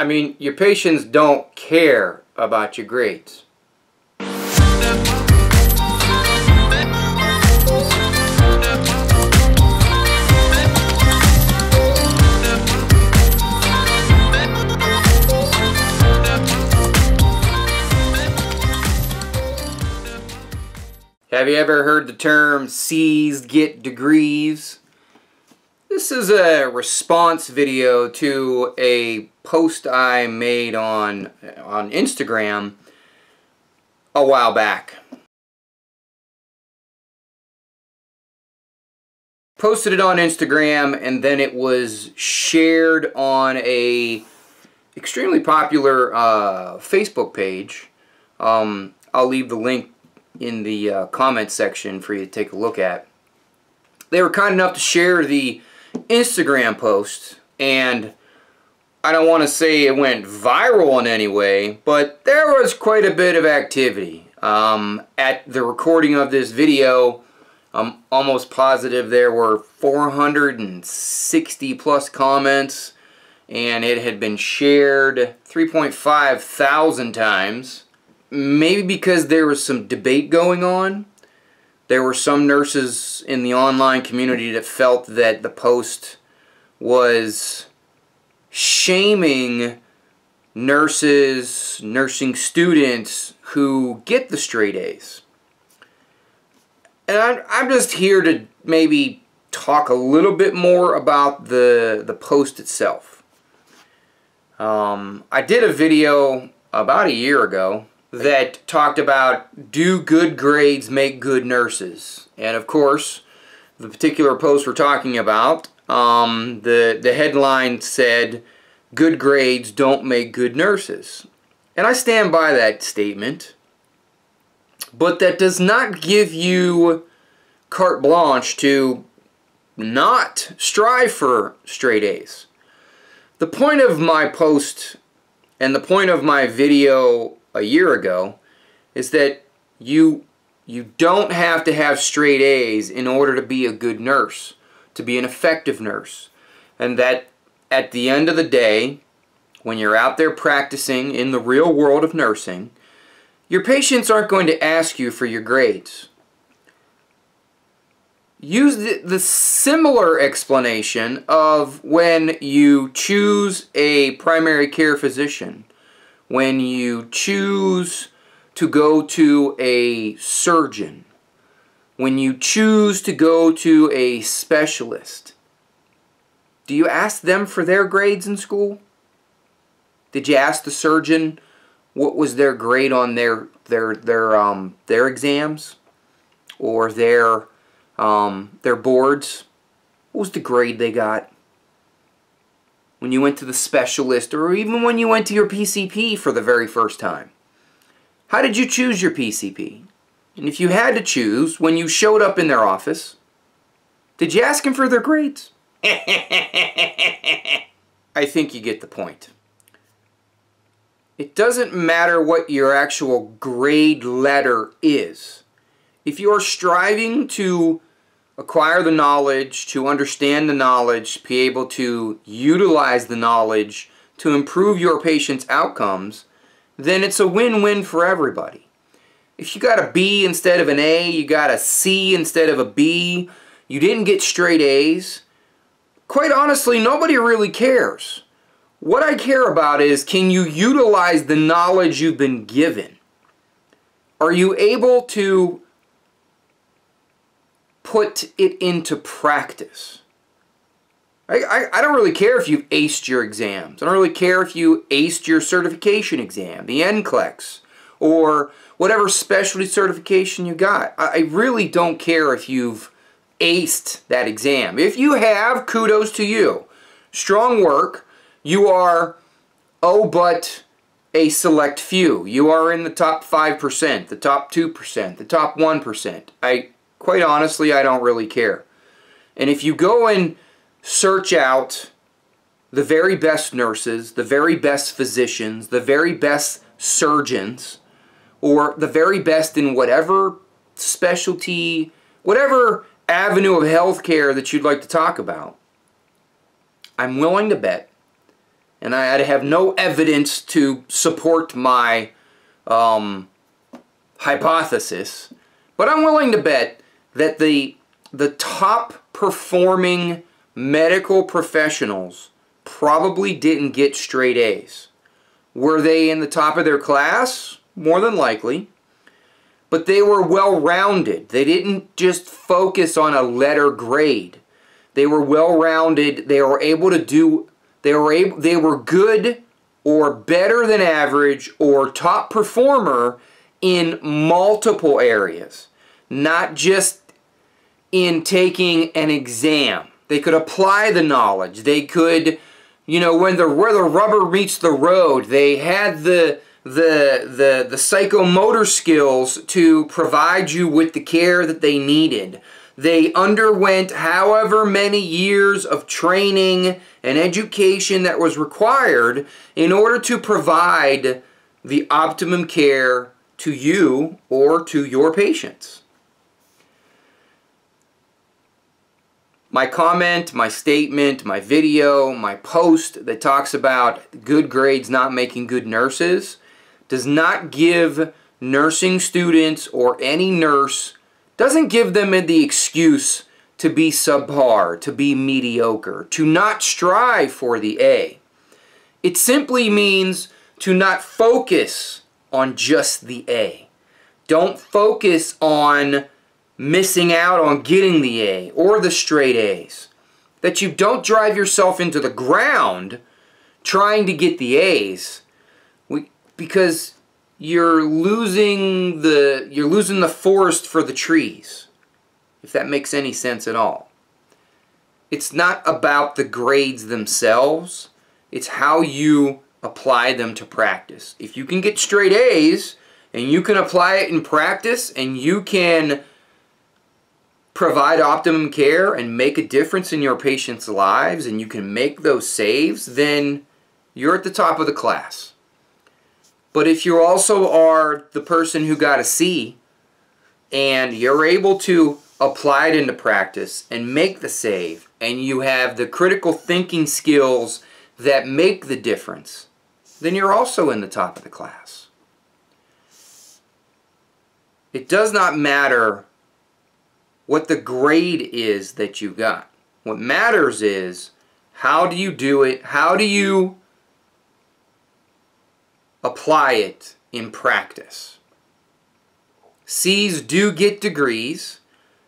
I mean, your patients don't care about your grades. Have you ever heard the term C's get degrees? This is a response video to a post I made on Instagram a while back. Posted it on Instagram and then it was shared on a extremely popular Facebook page. I'll leave the link in the comment section for you to take a look at. They were kind enough to share the Instagram post, and I don't want to say it went viral in any way, but there was quite a bit of activity. At the recording of this video, I'm almost positive there were 460 plus comments, and it had been shared 3.5 thousand times. Maybe because there was some debate going on. There were some nurses in the online community that felt that the post was shaming nurses, nursing students who get the straight A's. And I'm just here to maybe talk a little bit more about the post itself. I did a video about a year ago that talked about, do good grades make good nurses? And of course, the particular post we're talking about, the headline said, good grades don't make good nurses. And I stand by that statement, but that does not give you carte blanche to not strive for straight A's. The point of my post and the point of my video a year ago is that you don't have to have straight A's in order to be a good nurse, to be an effective nurse. And that at the end of the day, when you're out there practicing in the real world of nursing, your patients aren't going to ask you for your grades. Use the similar explanation of when you choose a primary care physician, when you choose to go to a surgeon, when you choose to go to a specialist. Do you ask them for their grades in school? Did you ask the surgeon what was their grade on their exams or their boards? What was the grade they got? When you went to the specialist, or even when you went to your PCP for the very first time? How did you choose your PCP? And if you had to choose, when you showed up in their office, did you ask them for their grades? I think you get the point. It doesn't matter what your actual grade letter is. If you are striving to acquire the knowledge, to understand the knowledge, be able to utilize the knowledge to improve your patient's outcomes, then it's a win-win for everybody. If you got a B instead of an A, you got a C instead of a B, you didn't get straight A's, quite honestly, nobody really cares. What I care about is, can you utilize the knowledge you've been given? Are you able to put it into practice? I don't really care if you've aced your exams. I don't really care if you aced your certification exam, the NCLEX, or whatever specialty certification you got. I really don't care if you've aced that exam. If you have, kudos to you. Strong work. You are, oh, but a select few. You are in the top 5%, the top 2%, the top 1%. Quite honestly, I don't really care. And if you go and search out the very best nurses, the very best physicians, the very best surgeons, or the very best in whatever specialty, whatever avenue of healthcare that you'd like to talk about, I'm willing to bet and I have no evidence to support my hypothesis, but I'm willing to bet that the top performing medical professionals probably didn't get straight A's. Were they in the top of their class? More than likely. But they were well-rounded. They didn't just focus on a letter grade. They were well-rounded. They were able to do, they were good or better than average or top performer in multiple areas, not just in taking an exam. They could apply the knowledge. They could, you know, where the rubber meets the road, they had the psychomotor skills to provide you with the care that they needed. They underwent however many years of training and education that was required in order to provide the optimum care to you or to your patients. My comment, my statement, my video, my post that talks about good grades not making good nurses does not give nursing students or any nurse, doesn't give them the excuse to be subpar, to be mediocre, to not strive for the A. It simply means to not focus on just the A. Don't focus on missing out on getting the A or the straight A's. That you don't drive yourself into the ground trying to get the A's because you're losing the forest for the trees, if that makes any sense at all. It's not about the grades themselves, it's how you apply them to practice. If you can get straight A's and you can apply it in practice and you can provide optimum care and make a difference in your patients' lives and you can make those saves, then you're at the top of the class. But if you also are the person who got a C and you're able to apply it into practice and make the save and you have the critical thinking skills that make the difference, then you're also in the top of the class. It does not matter what the grade is that you got. What matters is how do you do it, how do you apply it in practice. C's do get degrees,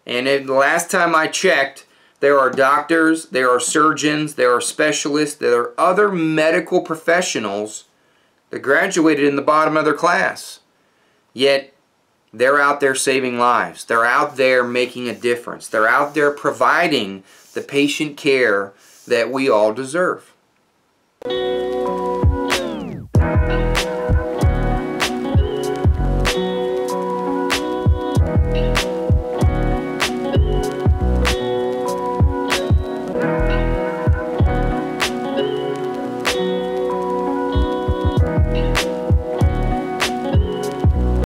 and the last time I checked, there are doctors, there are surgeons, there are specialists, there are other medical professionals that graduated in the bottom of their class. Yet, they're out there saving lives. They're out there making a difference. They're out there providing the patient care that we all deserve.